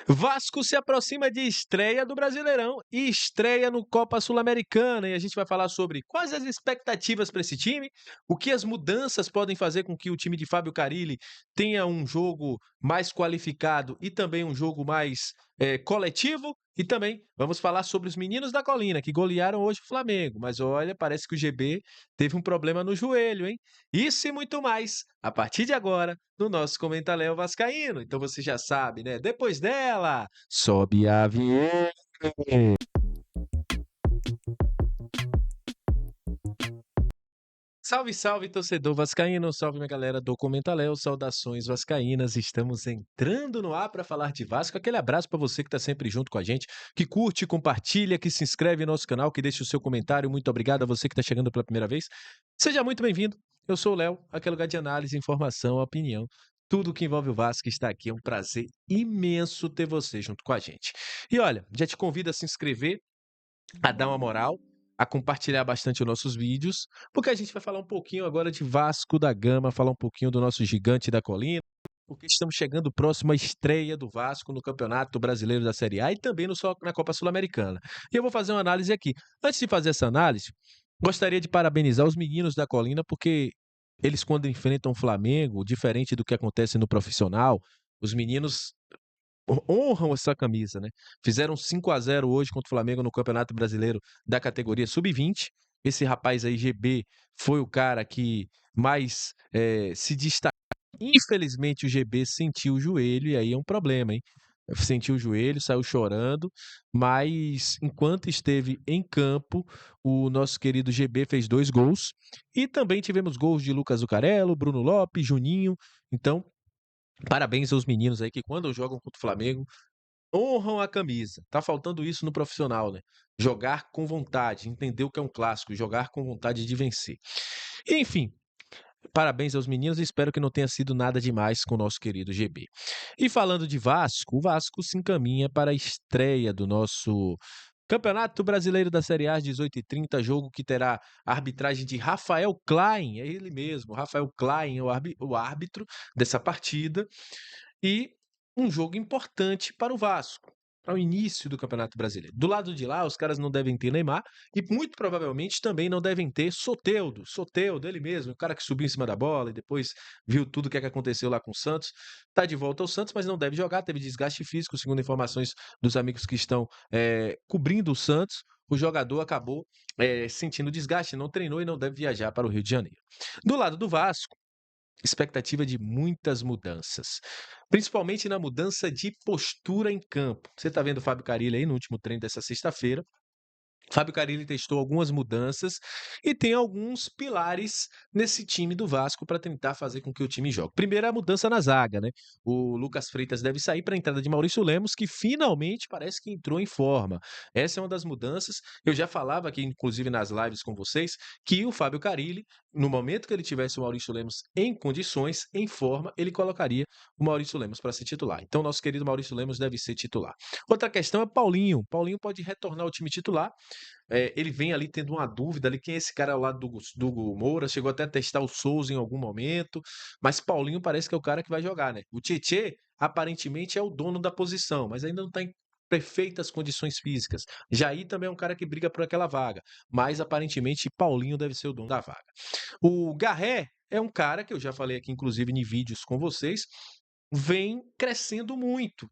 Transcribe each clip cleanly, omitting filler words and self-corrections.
Vasco se aproxima de estreia do Brasileirão e estreia no Copa Sul-Americana. E a gente vai falar sobre quais as expectativas para esse time, o que as mudanças podem fazer com que o time de Fábio Carille tenha um jogo mais qualificado e também um jogo mais coletivo. E também vamos falar sobre os meninos da Colina, que golearam hoje o Flamengo. Mas olha, parece que o GB teve um problema no joelho, hein? Isso e muito mais, a partir de agora, no nosso Comentaléu Vascaíno. Então você já sabe, né? Depois dela, sobe a vinheta. Salve, salve, torcedor vascaíno, salve minha galera do Comentaléu, saudações vascaínas, estamos entrando no ar para falar de Vasco, aquele abraço para você que está sempre junto com a gente, que curte, compartilha, que se inscreve no nosso canal, que deixa o seu comentário, muito obrigado a você que está chegando pela primeira vez, seja muito bem-vindo, eu sou o Léo, aquele lugar de análise, informação, opinião, tudo que envolve o Vasco está aqui, é um prazer imenso ter você junto com a gente. E olha, já te convido a se inscrever, a dar uma moral, a compartilhar bastante os nossos vídeos, porque a gente vai falar um pouquinho agora de Vasco da Gama, falar um pouquinho do nosso gigante da colina, porque estamos chegando próximo à estreia do Vasco no Campeonato Brasileiro da Série A e também na Copa Sul-Americana. E eu vou fazer uma análise aqui. Antes de fazer essa análise, gostaria de parabenizar os meninos da colina, porque eles, quando enfrentam o Flamengo, diferente do que acontece no profissional, os meninos honram essa camisa, né? Fizeram 5-0 hoje contra o Flamengo no Campeonato Brasileiro da categoria Sub-20. Esse rapaz aí, GB, foi o cara que mais se destacou. Infelizmente, o GB sentiu o joelho e aí é um problema, hein? Sentiu o joelho, saiu chorando, mas enquanto esteve em campo, o nosso querido GB fez 2 gols e também tivemos gols de Lucas Zucarello, Bruno Lopes, Juninho. Então, parabéns aos meninos aí que quando jogam contra o Flamengo honram a camisa. Tá faltando isso no profissional, né? Jogar com vontade, entender o que é um clássico, jogar com vontade de vencer. Enfim, parabéns aos meninos e espero que não tenha sido nada demais com o nosso querido GB. E falando de Vasco, o Vasco se encaminha para a estreia do nosso Campeonato Brasileiro da Série A às 18h30, jogo que terá a arbitragem de Rafael Klein, é ele mesmo, Rafael Klein é o árbitro dessa partida, e um jogo importante para o Vasco, para o início do Campeonato Brasileiro. Do lado de lá, os caras não devem ter Neymar e muito provavelmente também não devem ter Soteldo. Soteldo, ele mesmo, o cara que subiu em cima da bola e depois viu tudo o que aconteceu lá com o Santos. Está de volta ao Santos, mas não deve jogar, teve desgaste físico, segundo informações dos amigos que estão cobrindo o Santos. O jogador acabou sentindo desgaste, não treinou e não deve viajar para o Rio de Janeiro. Do lado do Vasco, expectativa de muitas mudanças, principalmente na mudança de postura em campo. Você está vendo o Fábio Carille aí no último treino dessa sexta-feira. Fábio Carille testou algumas mudanças e tem alguns pilares nesse time do Vasco para tentar fazer com que o time jogue. Primeiro, a mudança na zaga, né? O Lucas Freitas deve sair para a entrada de Maurício Lemos, que finalmente parece que entrou em forma. Essa é uma das mudanças. Eu já falava aqui, inclusive nas lives com vocês, que o Fábio Carille, no momento que ele tivesse o Maurício Lemos em condições, em forma, ele colocaria o Maurício Lemos para ser titular. Então, nosso querido Maurício Lemos deve ser titular. Outra questão é Paulinho. Paulinho pode retornar ao time titular. Ele vem ali tendo uma dúvida ali, quem é esse cara ao lado do Hugo Moura, chegou até a testar o Souza em algum momento, mas Paulinho parece que é o cara que vai jogar, né? O Tietê, aparentemente, é o dono da posição, mas ainda não está em perfeitas condições físicas. Jair também é um cara que briga por aquela vaga, mas aparentemente Paulinho deve ser o dono da vaga. O Garré é um cara que eu já falei aqui, inclusive, em vídeos com vocês, vem crescendo muito.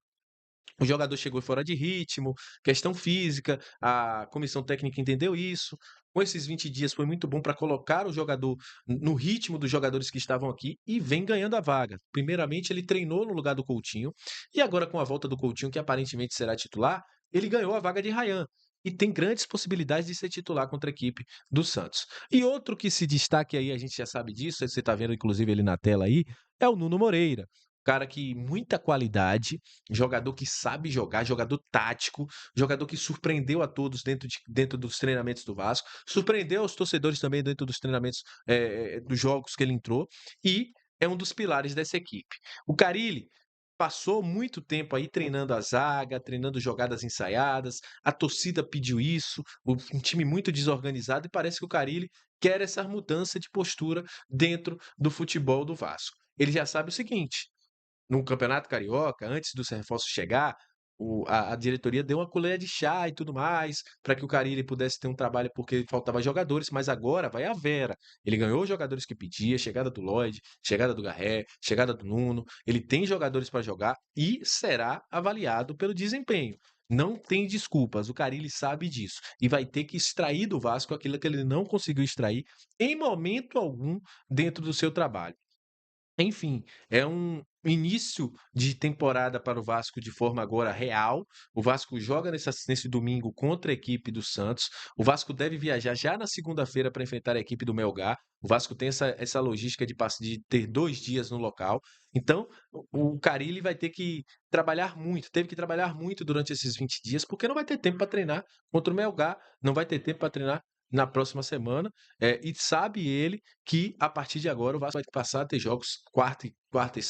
O jogador chegou fora de ritmo, questão física, a comissão técnica entendeu isso. Com esses 20 dias foi muito bom para colocar o jogador no ritmo dos jogadores que estavam aqui e vem ganhando a vaga. Primeiramente, ele treinou no lugar do Coutinho e agora, com a volta do Coutinho, que aparentemente será titular, ele ganhou a vaga de Rayan. E tem grandes possibilidades de ser titular contra a equipe do Santos. E outro que se destaque aí, a gente já sabe disso, você está vendo inclusive ele na tela aí, é o Nuno Moreira. Cara que muita qualidade, jogador que sabe jogar, jogador tático, jogador que surpreendeu a todos dentro dos treinamentos do Vasco, surpreendeu os torcedores também dentro dos treinamentos dos jogos que ele entrou, e é um dos pilares dessa equipe. O Carille passou muito tempo aí treinando a zaga, treinando jogadas ensaiadas, a torcida pediu isso, um time muito desorganizado, e parece que o Carille quer essa mudança de postura dentro do futebol do Vasco. Ele já sabe o seguinte: no Campeonato Carioca, antes dos reforços chegar, a diretoria deu uma colher de chá e tudo mais, para que o Carille pudesse ter um trabalho, porque faltava jogadores, mas agora vai a Vera. Ele ganhou os jogadores que pedia, chegada do Lloyd, chegada do Garré, chegada do Nuno. Ele tem jogadores para jogar e será avaliado pelo desempenho. Não tem desculpas, o Carille sabe disso. E vai ter que extrair do Vasco aquilo que ele não conseguiu extrair em momento algum dentro do seu trabalho. Enfim, é um início de temporada para o Vasco de forma agora real. O Vasco joga nesse domingo contra a equipe do Santos. O Vasco deve viajar já na segunda-feira para enfrentar a equipe do Melgar. O Vasco tem essa logística de ter 2 dias no local. Então, o Carille vai ter que trabalhar muito, teve que trabalhar muito durante esses 20 dias, porque não vai ter tempo para treinar contra o Melgar, não vai ter tempo para treinar na próxima semana, e sabe ele que a partir de agora o Vasco vai passar a ter jogos quarta e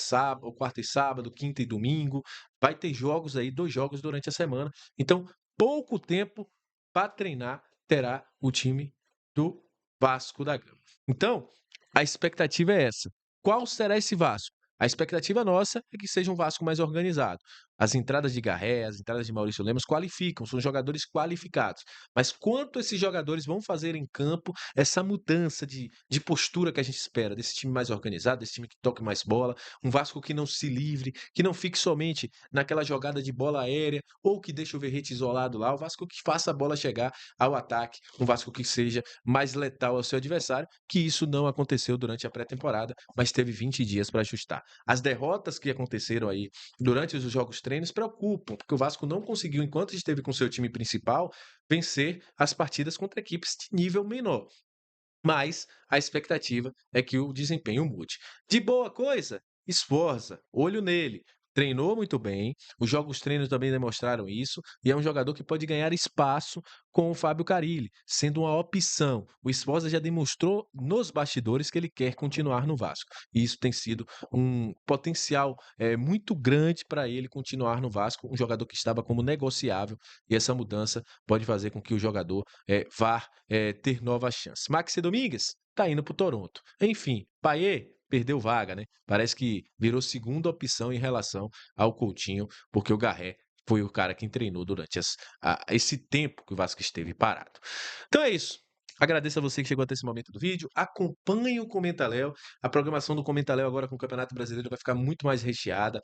sábado, quinta e domingo, vai ter jogos aí, 2 jogos durante a semana. Então, pouco tempo para treinar terá o time do Vasco da Gama. Então, a expectativa é essa. Qual será esse Vasco? A expectativa nossa é que seja um Vasco mais organizado. As entradas de Garré, as entradas de Maurício Lemos qualificam, são jogadores qualificados. Mas quanto esses jogadores vão fazer em campo essa mudança de postura que a gente espera, desse time mais organizado, desse time que toque mais bola, um Vasco que não se livre, que não fique somente naquela jogada de bola aérea, ou que deixe o Verrete isolado lá, o Vasco que faça a bola chegar ao ataque, um Vasco que seja mais letal ao seu adversário, que isso não aconteceu durante a pré-temporada, mas teve 20 dias para ajustar. As derrotas que aconteceram aí durante os jogos treinos preocupam, porque o Vasco não conseguiu, enquanto esteve com seu time principal, vencer as partidas contra equipes de nível menor. Mas a expectativa é que o desempenho mude. De boa coisa, esforça, olho nele. Treinou muito bem, os jogos treinos também demonstraram isso, e é um jogador que pode ganhar espaço com o Fábio Carille, sendo uma opção. O Esforza já demonstrou nos bastidores que ele quer continuar no Vasco. E isso tem sido um potencial muito grande para ele continuar no Vasco, um jogador que estava como negociável, e essa mudança pode fazer com que o jogador vá ter novas chances. Maxi Domingues está indo para o Toronto. Enfim, Payet perdeu vaga, né? Parece que virou segunda opção em relação ao Coutinho, porque o Garré foi o cara que treinou durante esse tempo que o Vasco esteve parado. Então é isso. Agradeço a você que chegou até esse momento do vídeo. Acompanhe o Comentaléu. A programação do Comentaléu agora com o Campeonato Brasileiro vai ficar muito mais recheada,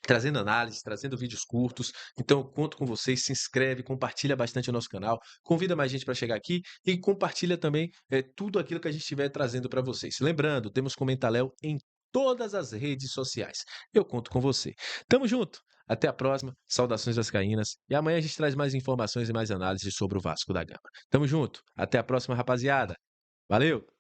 trazendo análise, trazendo vídeos curtos. Então, eu conto com vocês. Se inscreve, compartilha bastante o nosso canal, convida mais gente para chegar aqui e compartilha também tudo aquilo que a gente estiver trazendo para vocês. Lembrando, temos Comentaléu em todas as redes sociais. Eu conto com você. Tamo junto. Até a próxima. Saudações vascaínas. E amanhã a gente traz mais informações e mais análises sobre o Vasco da Gama. Tamo junto. Até a próxima, rapaziada. Valeu!